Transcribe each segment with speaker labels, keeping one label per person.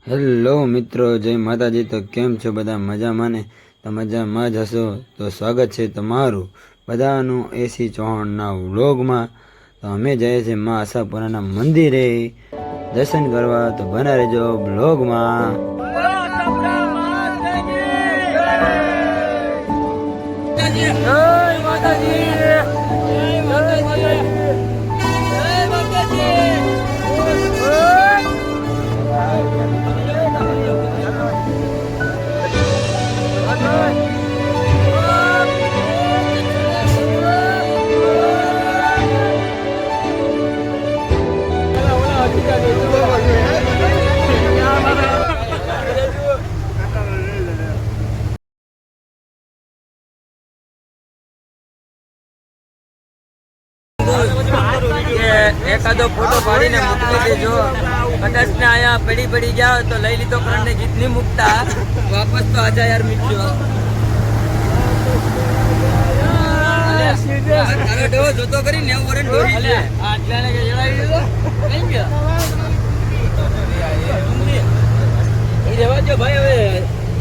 Speaker 1: Hello મિત્રો, જય માતાજી। તો કેમ છો બધા? મજામાં ને? તો મજામાં જ હશો તો સ્વાગત છે તમારું બધાનું એસી ચૌહાણના વ્લોગમાં। તો અમે જઈએ છીએ મા આશાપુરાના મંદિરે દર્શન કરવા, તો બના રહેજો વ્લોગમાં।
Speaker 2: एकादो फोटो पाड़ी ने मुक्ति देजो। कदाच ने आया पड़ी पड़ी जाओ तो लई ली तो करने जितनी मुक्ता वापस तो आजा यार मिट्टू। अरे दो जो तो करी ने वरन डोरी ले आटलाने के जलाई दो नहीं गया ये रेवा जो भाई હવે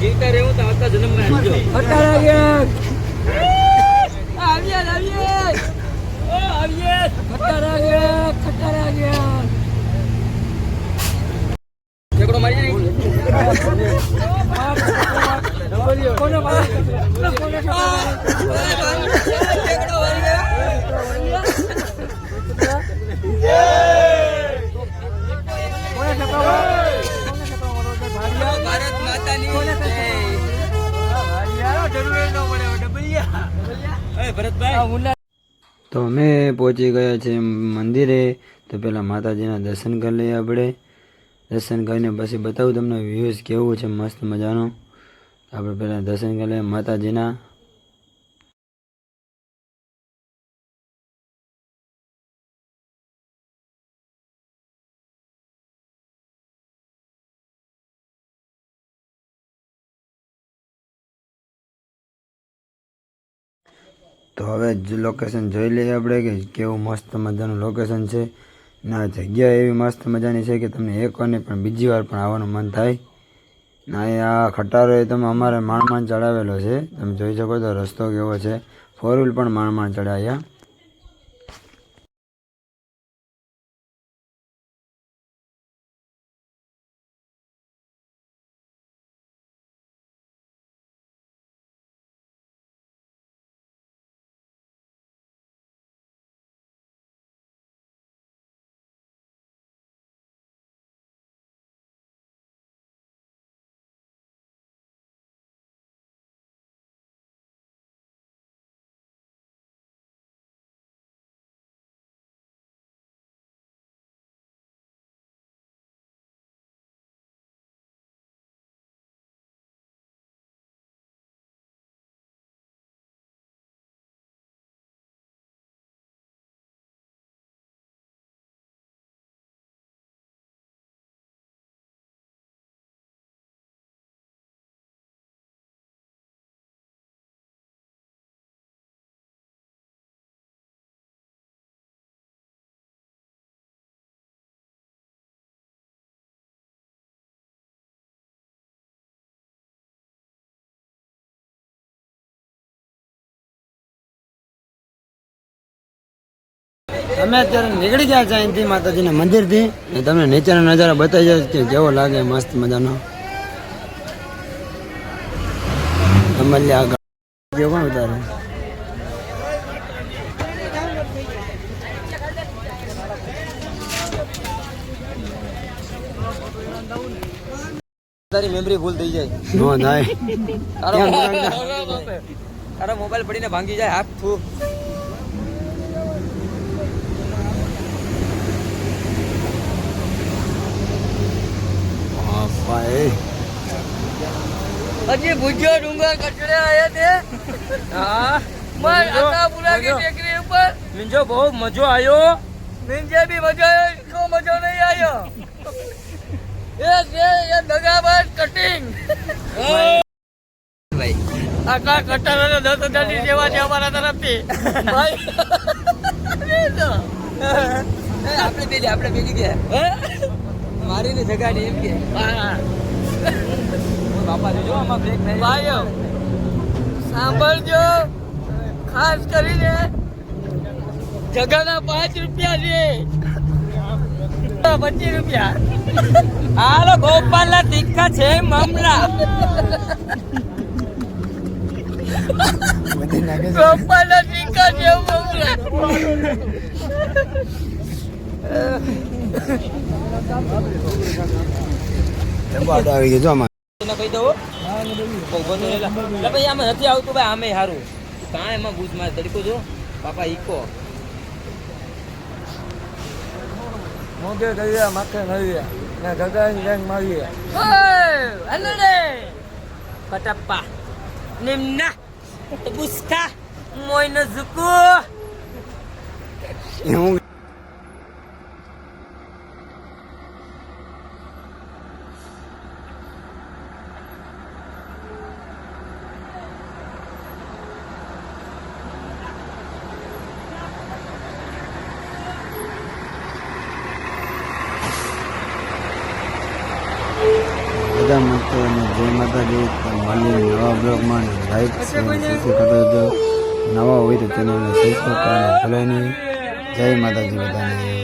Speaker 2: જીવતા રહેવું તો આવતા જન્મ માં આવજો। ખટાર આ ગયા खट्टर आ गया टेकड़ो मारी नहीं कोने मारा टेकड़ो मारी गया कोने छपा भारत माता नी जय भारिया जरूर नो बने डबलिया ए भरत भाई।
Speaker 1: તો અમે પહોંચી ગયા છે મંદિરે। તો પહેલાં માતાજીના દર્શન કરી લઈએ આપણે। દર્શન કરીને પછી બતાવું તમને વ્યૂઝ કેવું છે મસ્ત મજાનો। આપણે પહેલાં દર્શન કરી લઈએ માતાજીના। તો હવે લોકેશન જોઈ લઈએ આપણે કે કેવું મસ્ત મજાનું લોકેશન છે ના। જગ્યા એવી મસ્ત મજાની છે કે તમને એકવાર નહીં પણ બીજી વાર પણ આવવાનું મન થાય ના। આ ખટારો એ તમે અમારે માંડ ચડાવેલો છે, તમે જોઈ શકો તો રસ્તો કેવો છે। 4 વ્હીલ પણ માંડ ચડાવ્યા। અમે અત્યારે નીકળી ગયા છે અહીંથી માતાજીના મંદિરથી। તમને નીચેનો નજારો બતાવી જાય કે કેવો લાગે મસ્ત મજાનો। તમારે આગળ પણ ઉતારે
Speaker 2: તારી મેમરી ભૂલ થઈ જાય
Speaker 1: નો થાય
Speaker 2: તારો મોબાઈલ પડીને ભાંગી જાય હાથ થૂ। अजी भुजो डूंगर कचरे आए थे। हाँ मैं आशापुरा की टेकरी ऊपर मुझे बहुत मजो आयो। मुझे भी मजा आयो, इसको मजा नहीं आयो। ये दगाबाज कटिंग भाई आका कट्टर ने 10,000 की सेवा છે અમારા તરફથી ભાઈ। આપણે બેલી ગયા મારીને જગાડી એમ કે હા બાપા જોજો આમાં બ્રેક નહીં ભાઈઓ સાંભળજો ખાસ કરીને જગાના 5 રૂપિયા છે 25 રૂપિયા હાલો ગોપાલના ટીકા છે મમરા ગોપાલના ટીકા છે મમરા
Speaker 1: આવી ગયો જો આમાં
Speaker 2: કહી દઉં ભાઈ આમાં નથી આવતું ભાઈ આમે સારું કાંઈ એમાં બૂજ મારે તરીકો જો પાપા ઈકો મોગે ગયા માથે નવી ના ગગાની ગેંગ મારી અનડે પટપ્પા નિમ્ના બુસ્કા મોઈનો ઝુકુ
Speaker 1: હું બધા મિત્રોને જય માતાજી મળીએ નવા બ્લોગમાં લાઈક શેર કરતા રહેજો નવા હોય તો ચેનલને સબસ્ક્રાઈબ કરવાનું ભૂલાય નહીં જય માતાજી બધાને